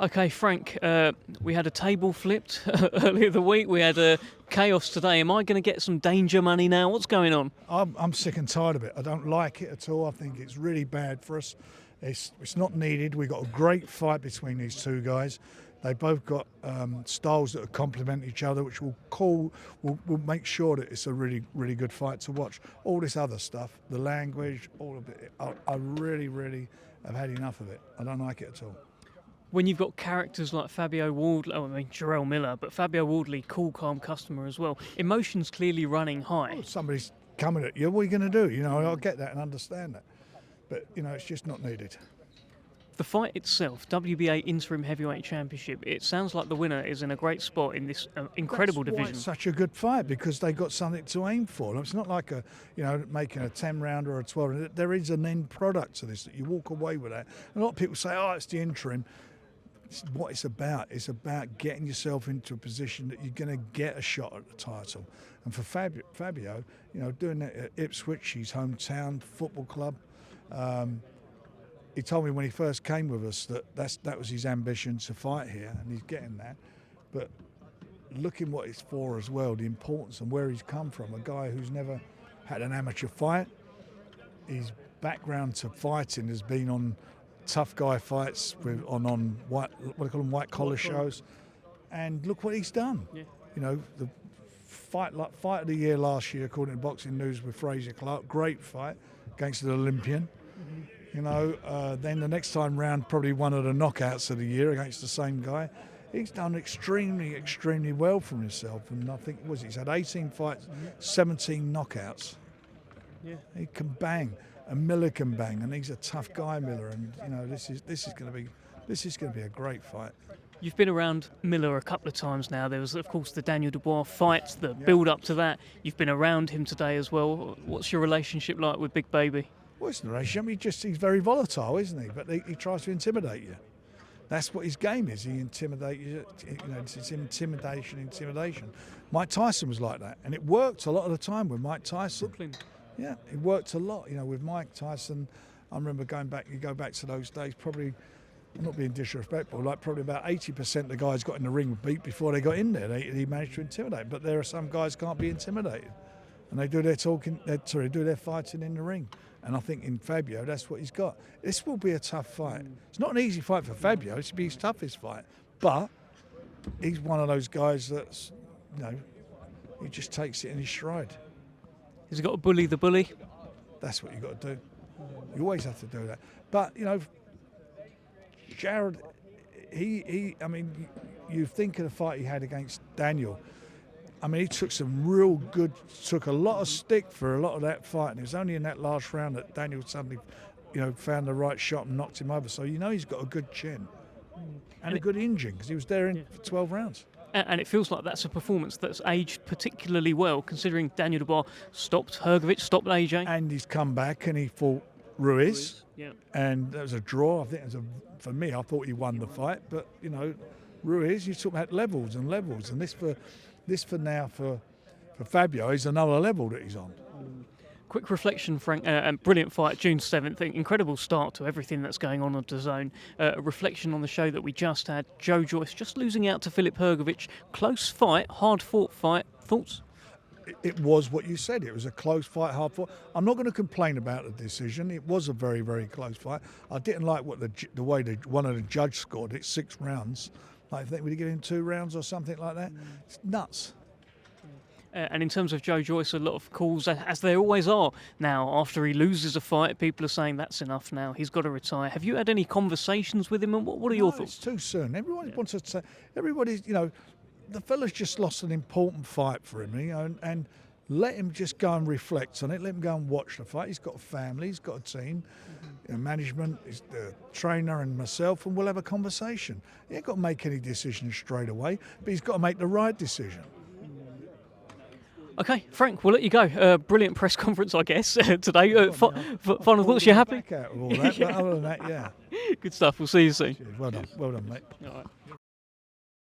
Okay, Frank, we had a table flipped earlier the week. We had chaos today. Am I going to get some danger money now? What's going on? I'm sick and tired of it. I don't like it at all. I think it's really bad for us. It's not needed. We've got a great fight between these two guys. They both got styles that complement each other, which will make sure that it's a really, really good fight to watch. All this other stuff, the language, all of it, I really, really have had enough of it. I don't like it at all. When you've got characters like Fabio Wardley, Jarrell Miller, but Fabio Wardley, cool, calm customer as well, emotions clearly running high. Well, somebody's coming at you, what are you going to do? I get that and understand that. But, it's just not needed. The fight itself, WBA Interim Heavyweight Championship, it sounds like the winner is in a great spot in this incredible That's why division. it's such a good fight, because they got something to aim for. It's not like making a 10 rounder or a 12 rounder. There is an end product to this that you walk away with that. A lot of people say, it's the interim. It's what it's about. It's about getting yourself into a position that you're going to get a shot at the title. And for Fabio, doing that at Ipswich, his hometown football club. He told me when he first came with us that was his ambition, to fight here, and he's getting that. But looking what it's for as well, the importance and where he's come from, a guy who's never had an amateur fight. His background to fighting has been on tough guy fights on white collar shows, and look what he's done. Yeah. The fight of the year last year, according to Boxing News, with Fraser Clark, great fight against an Olympian. Mm-hmm. Then the next time round, probably one of the knockouts of the year against the same guy. He's done extremely, extremely well for himself, and I think he's had 18 fights, 17 knockouts. Yeah. He can bang, and Miller can bang, and he's a tough guy, Miller. And this is going to be a great fight. You've been around Miller a couple of times now. There was, of course, the Daniel Dubois fight, the build up to that. You've been around him today as well. What's your relationship like with Big Baby? Well, it's not a relationship. He's very volatile, isn't he? But he tries to intimidate you. That's what his game is. He intimidates you. It's intimidation. Mike Tyson was like that, and it worked a lot of the time with Mike Tyson. Brooklyn. Yeah, it worked a lot. With Mike Tyson, I remember you go back to those days, probably, I'm not being disrespectful, probably about 80% of the guys got in the ring were beat before they got in there. He managed to intimidate. But there are some guys can't be intimidated, and they do their fighting in the ring. And I think in Fabio, that's what he's got. This will be a tough fight. It's not an easy fight for Fabio. It's be his toughest fight. But he's one of those guys that's, he just takes it in his stride. Has he got to bully the bully? That's what you've got to do. You always have to do that. But, Jared, you think of the fight he had against Daniel. He took took a lot of stick for a lot of that fight, and it was only in that last round that Daniel suddenly, found the right shot and knocked him over. So he's got a good chin and a good engine, because he was there for 12 rounds. And it feels like that's a performance that's aged particularly well, considering Daniel Dubois stopped Hrgovic, stopped AJ. And he's come back and he fought Ruiz. Yeah. And that was a draw. I think for me, I thought he won the fight. But, Ruiz, you talk about levels and levels. And this for Fabio is another level that he's on. Quick reflection, Frank, and brilliant fight, June 7th. Incredible start to everything that's going on DAZN. A reflection on the show that we just had. Joe Joyce just losing out to Filip Hrgovic. Close fight, hard-fought fight. Thoughts? It was what you said. It was a close fight, hard fought. I'm not going to complain about the decision. It was a very, very close fight. I didn't like what the way one of the judge scored it, 6 rounds. I think we'd give him 2 rounds or something like that. It's nuts. And in terms of Joe Joyce, a lot of calls, as there always are now, after he loses a fight, people are saying that's enough now, he's got to retire. Have you had any conversations with him, and what are your thoughts? It's too soon. Everybody wants to say, the fella's just lost an important fight for him, and let him just go and reflect on it. Let him go and watch the fight. He's got a family, he's got a team, management, he's the trainer and myself, and we'll have a conversation. He ain't got to make any decisions straight away, but he's got to make the right decision. Okay, Frank, we'll let you go. Brilliant press conference, I guess, today. Final thoughts, you happy? Back out of all that, but other than that, yeah. Good stuff, we'll see you soon. Cheers. Well done, mate. All right.